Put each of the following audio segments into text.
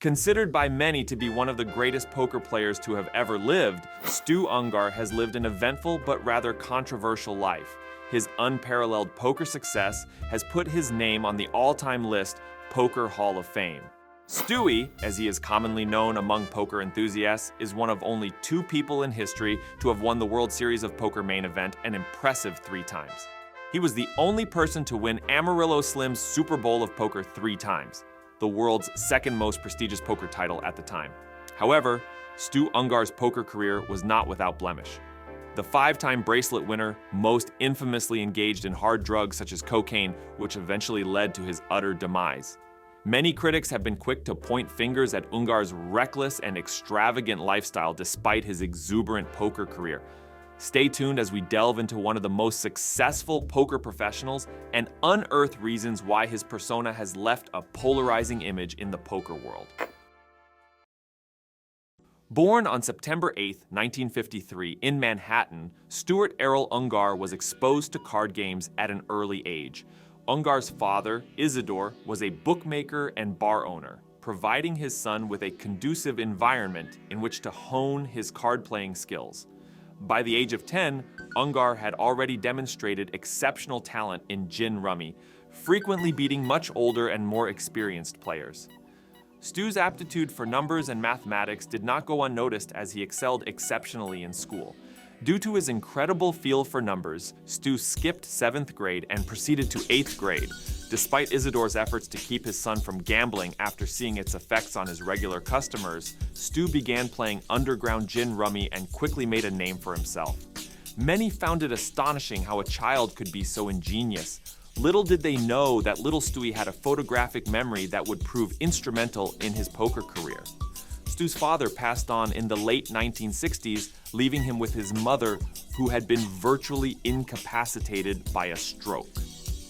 Considered by many to be one of the greatest poker players to have ever lived, Stu Ungar has lived an eventful but rather controversial life. His unparalleled poker success has put his name on the all-time list Poker Hall of Fame. Stewie, as he is commonly known among poker enthusiasts, is one of only 2 people in history to have won the World Series of Poker main event an impressive 3 times. He was the only person to win Amarillo Slim's Super Bowl of Poker 3 times, the world's second most prestigious poker title at the time. However, Stu Ungar's poker career was not without blemish. The 5-time bracelet winner most infamously engaged in hard drugs such as cocaine, which eventually led to his utter demise. Many critics have been quick to point fingers at Ungar's reckless and extravagant lifestyle despite his exuberant poker career. Stay tuned as we delve into one of the most successful poker professionals and unearth reasons why his persona has left a polarizing image in the poker world. Born on September 8, 1953, in Manhattan, Stuart Errol Ungar was exposed to card games at an early age. Ungar's father, Isidore, was a bookmaker and bar owner, providing his son with a conducive environment in which to hone his card-playing skills. By the age of 10, Ungar had already demonstrated exceptional talent in gin rummy, frequently beating much older and more experienced players. Stu's aptitude for numbers and mathematics did not go unnoticed as he excelled exceptionally in school. Due to his incredible feel for numbers, Stu skipped 7th grade and proceeded to 8th grade, despite Isidore's efforts to keep his son from gambling after seeing its effects on his regular customers. Stu began playing underground gin rummy and quickly made a name for himself. Many found it astonishing how a child could be so ingenious. Little did they know that little Stewie had a photographic memory that would prove instrumental in his poker career. Stu's father passed on in the late 1960s, leaving him with his mother, who had been virtually incapacitated by a stroke.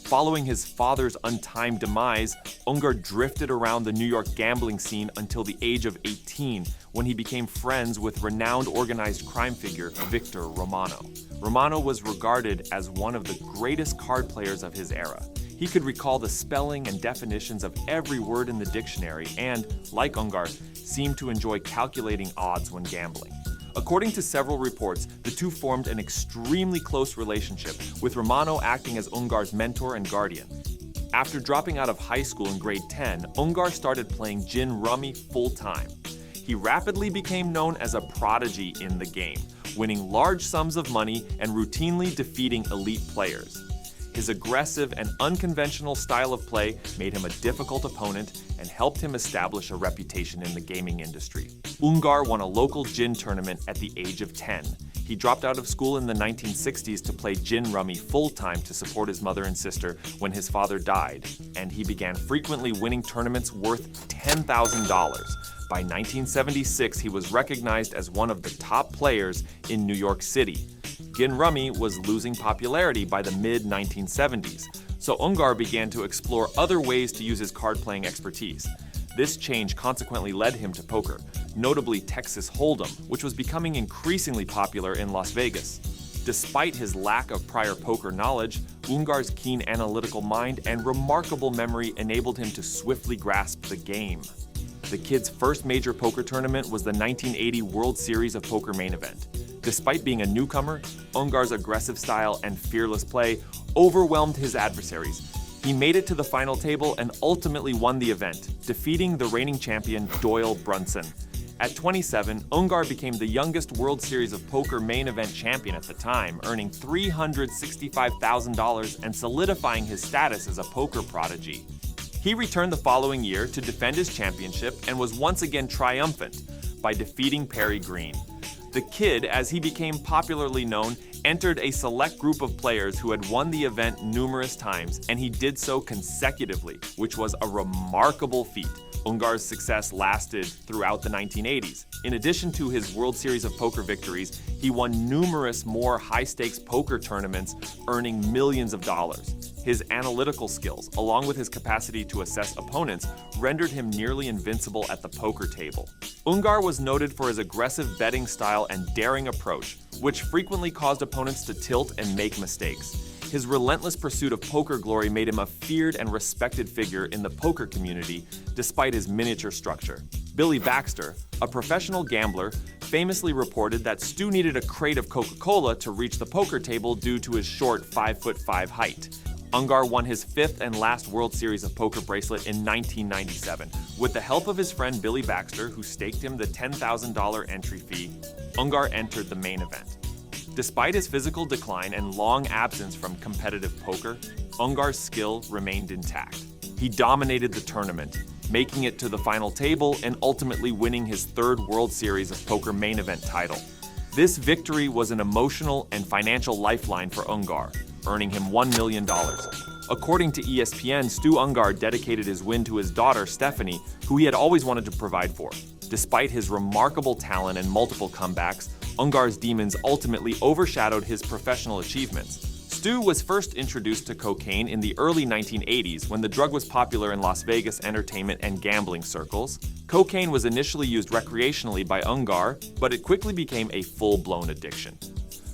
Following his father's untimed demise, Ungar drifted around the New York gambling scene until the age of 18, when he became friends with renowned organized crime figure Victor Romano. Romano was regarded as one of the greatest card players of his era. He could recall the spelling and definitions of every word in the dictionary and, like Ungar, seemed to enjoy calculating odds when gambling. According to several reports, the two formed an extremely close relationship, with Romano acting as Ungar's mentor and guardian. After dropping out of high school in grade 10, Ungar started playing gin rummy full-time. He rapidly became known as a prodigy in the game, winning large sums of money and routinely defeating elite players. His aggressive and unconventional style of play made him a difficult opponent and helped him establish a reputation in the gaming industry. Ungar won a local gin tournament at the age of 10. He dropped out of school in the 1960s to play gin rummy full-time to support his mother and sister when his father died, and he began frequently winning tournaments worth $10,000. By 1976, he was recognized as one of the top players in New York City. Gin rummy was losing popularity by the mid-1970s, so Ungar began to explore other ways to use his card-playing expertise. This change consequently led him to poker, notably Texas Hold'em, which was becoming increasingly popular in Las Vegas. Despite his lack of prior poker knowledge, Ungar's keen analytical mind and remarkable memory enabled him to swiftly grasp the game. The kid's first major poker tournament was the 1980 World Series of Poker main event. Despite being a newcomer, Ungar's aggressive style and fearless play overwhelmed his adversaries. He made it to the final table and ultimately won the event, defeating the reigning champion Doyle Brunson. At 27, Ungar became the youngest World Series of Poker main event champion at the time, earning $365,000 and solidifying his status as a poker prodigy. He returned the following year to defend his championship and was once again triumphant by defeating Perry Green. The Kid, as he became popularly known, entered a select group of players who had won the event numerous times, and he did so consecutively, which was a remarkable feat. Ungar's success lasted throughout the 1980s. In addition to his World Series of Poker victories, he won numerous more high-stakes poker tournaments, earning millions of dollars. His analytical skills, along with his capacity to assess opponents, rendered him nearly invincible at the poker table. Ungar was noted for his aggressive betting style and daring approach, which frequently caused opponents to tilt and make mistakes. His relentless pursuit of poker glory made him a feared and respected figure in the poker community, despite his miniature structure. Billy Baxter, a professional gambler, famously reported that Stu needed a crate of Coca-Cola to reach the poker table due to his short 5'5" height. Ungar won his fifth and last World Series of Poker bracelet in 1997. With the help of his friend Billy Baxter, who staked him the $10,000 entry fee, Ungar entered the main event. Despite his physical decline and long absence from competitive poker, Ungar's skill remained intact. He dominated the tournament, making it to the final table and ultimately winning his third World Series of Poker main event title. This victory was an emotional and financial lifeline for Ungar, earning him $1 million. According to ESPN, Stu Ungar dedicated his win to his daughter, Stephanie, who he had always wanted to provide for. Despite his remarkable talent and multiple comebacks, Ungar's demons ultimately overshadowed his professional achievements. Stu was first introduced to cocaine in the early 1980s when the drug was popular in Las Vegas entertainment and gambling circles. Cocaine was initially used recreationally by Ungar, but it quickly became a full-blown addiction.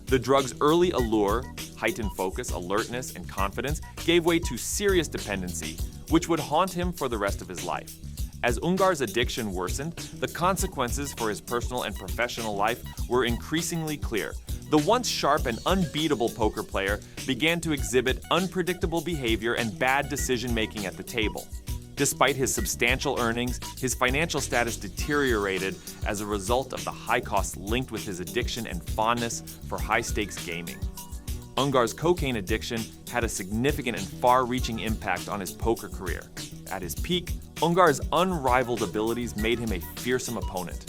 The drug's early allure, heightened focus, alertness, and confidence gave way to serious dependency, which would haunt him for the rest of his life. As Ungar's addiction worsened, the consequences for his personal and professional life were increasingly clear. The once sharp and unbeatable poker player began to exhibit unpredictable behavior and bad decision-making at the table. Despite his substantial earnings, his financial status deteriorated as a result of the high costs linked with his addiction and fondness for high-stakes gaming. Ungar's cocaine addiction had a significant and far-reaching impact on his poker career. At his peak, Ungar's unrivaled abilities made him a fearsome opponent.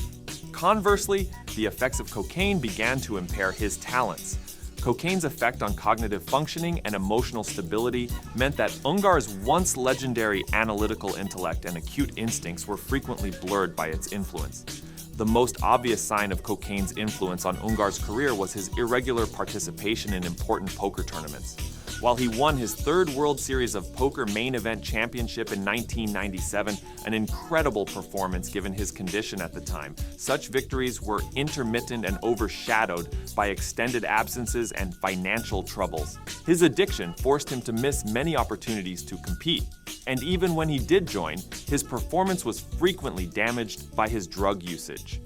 Conversely, the effects of cocaine began to impair his talents. Cocaine's effect on cognitive functioning and emotional stability meant that Ungar's once legendary analytical intellect and acute instincts were frequently blurred by its influence. The most obvious sign of cocaine's influence on Ungar's career was his irregular participation in important poker tournaments. While he won his third World Series of Poker main event championship in 1997, an incredible performance given his condition at the time, such victories were intermittent and overshadowed by extended absences and financial troubles. His addiction forced him to miss many opportunities to compete, and even when he did join, his performance was frequently damaged by his drug usage.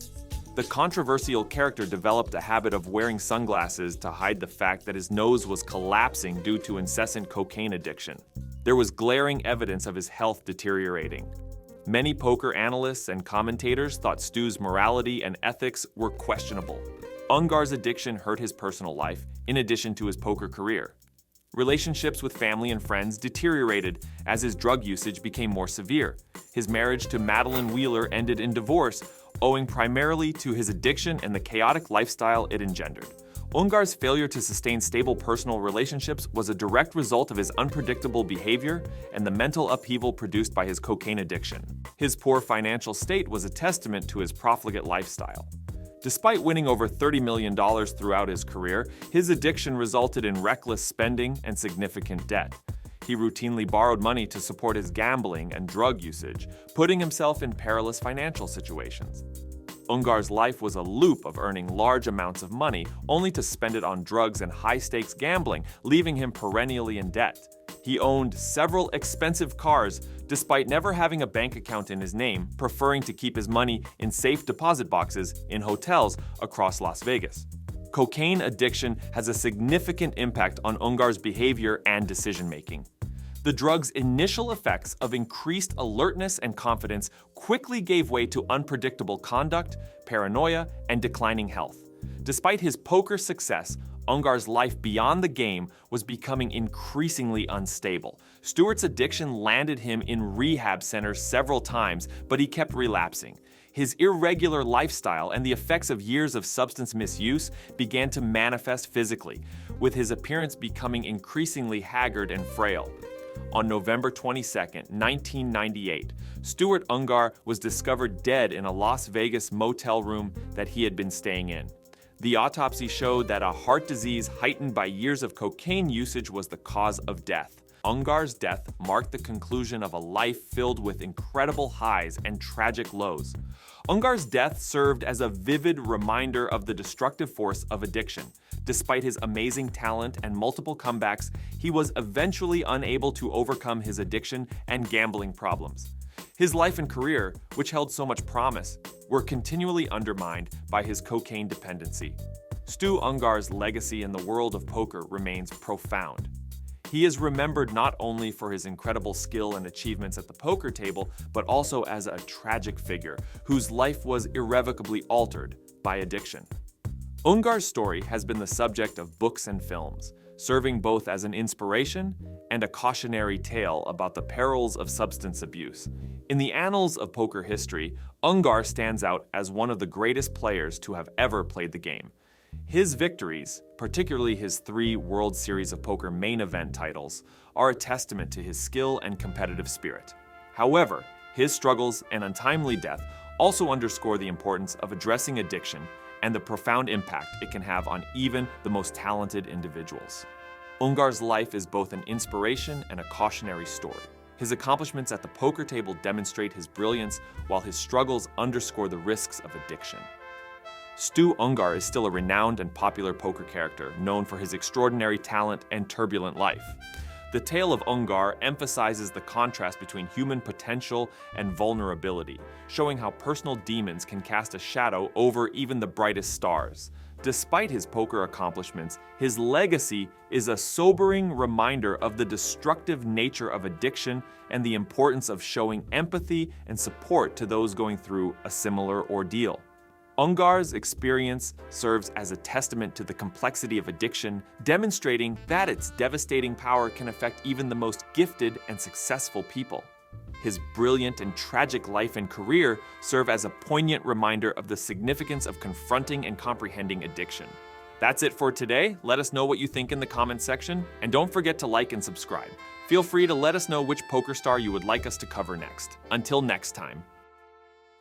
The controversial character developed a habit of wearing sunglasses to hide the fact that his nose was collapsing due to incessant cocaine addiction. There was glaring evidence of his health deteriorating. Many poker analysts and commentators thought Stu's morality and ethics were questionable. Ungar's addiction hurt his personal life, in addition to his poker career. Relationships with family and friends deteriorated as his drug usage became more severe. His marriage to Madeline Wheeler ended in divorce, owing primarily to his addiction and the chaotic lifestyle it engendered. Ungar's failure to sustain stable personal relationships was a direct result of his unpredictable behavior and the mental upheaval produced by his cocaine addiction. His poor financial state was a testament to his profligate lifestyle. Despite winning over $30 million throughout his career, his addiction resulted in reckless spending and significant debt. He routinely borrowed money to support his gambling and drug usage, putting himself in perilous financial situations. Ungar's life was a loop of earning large amounts of money, only to spend it on drugs and high-stakes gambling, leaving him perennially in debt. He owned several expensive cars, despite never having a bank account in his name, preferring to keep his money in safe deposit boxes in hotels across Las Vegas. Cocaine addiction has a significant impact on Ungar's behavior and decision-making. The drug's initial effects of increased alertness and confidence quickly gave way to unpredictable conduct, paranoia, and declining health. Despite his poker success, Ungar's life beyond the game was becoming increasingly unstable. Stuart's addiction landed him in rehab centers several times, but he kept relapsing. His irregular lifestyle and the effects of years of substance misuse began to manifest physically, with his appearance becoming increasingly haggard and frail. On November 22, 1998, Stuart Ungar was discovered dead in a Las Vegas motel room that he had been staying in. The autopsy showed that a heart disease heightened by years of cocaine usage was the cause of death. Ungar's death marked the conclusion of a life filled with incredible highs and tragic lows. Ungar's death served as a vivid reminder of the destructive force of addiction. Despite his amazing talent and multiple comebacks, he was eventually unable to overcome his addiction and gambling problems. His life and career, which held so much promise, were continually undermined by his cocaine dependency. Stu Ungar's legacy in the world of poker remains profound. He is remembered not only for his incredible skill and achievements at the poker table, but also as a tragic figure whose life was irrevocably altered by addiction. Ungar's story has been the subject of books and films, serving both as an inspiration and a cautionary tale about the perils of substance abuse. In the annals of poker history, Ungar stands out as one of the greatest players to have ever played the game. His victories, particularly his 3 World Series of Poker main event titles, are a testament to his skill and competitive spirit. However, his struggles and untimely death also underscore the importance of addressing addiction and the profound impact it can have on even the most talented individuals. Ungar's life is both an inspiration and a cautionary story. His accomplishments at the poker table demonstrate his brilliance, while his struggles underscore the risks of addiction. Stu Ungar is still a renowned and popular poker character, known for his extraordinary talent and turbulent life. The tale of Ungar emphasizes the contrast between human potential and vulnerability, showing how personal demons can cast a shadow over even the brightest stars. Despite his poker accomplishments, his legacy is a sobering reminder of the destructive nature of addiction and the importance of showing empathy and support to those going through a similar ordeal. Ungar's experience serves as a testament to the complexity of addiction, demonstrating that its devastating power can affect even the most gifted and successful people. His brilliant and tragic life and career serve as a poignant reminder of the significance of confronting and comprehending addiction. That's it for today. Let us know what you think in the comments section, and don't forget to like and subscribe. Feel free to let us know which poker star you would like us to cover next. Until next time.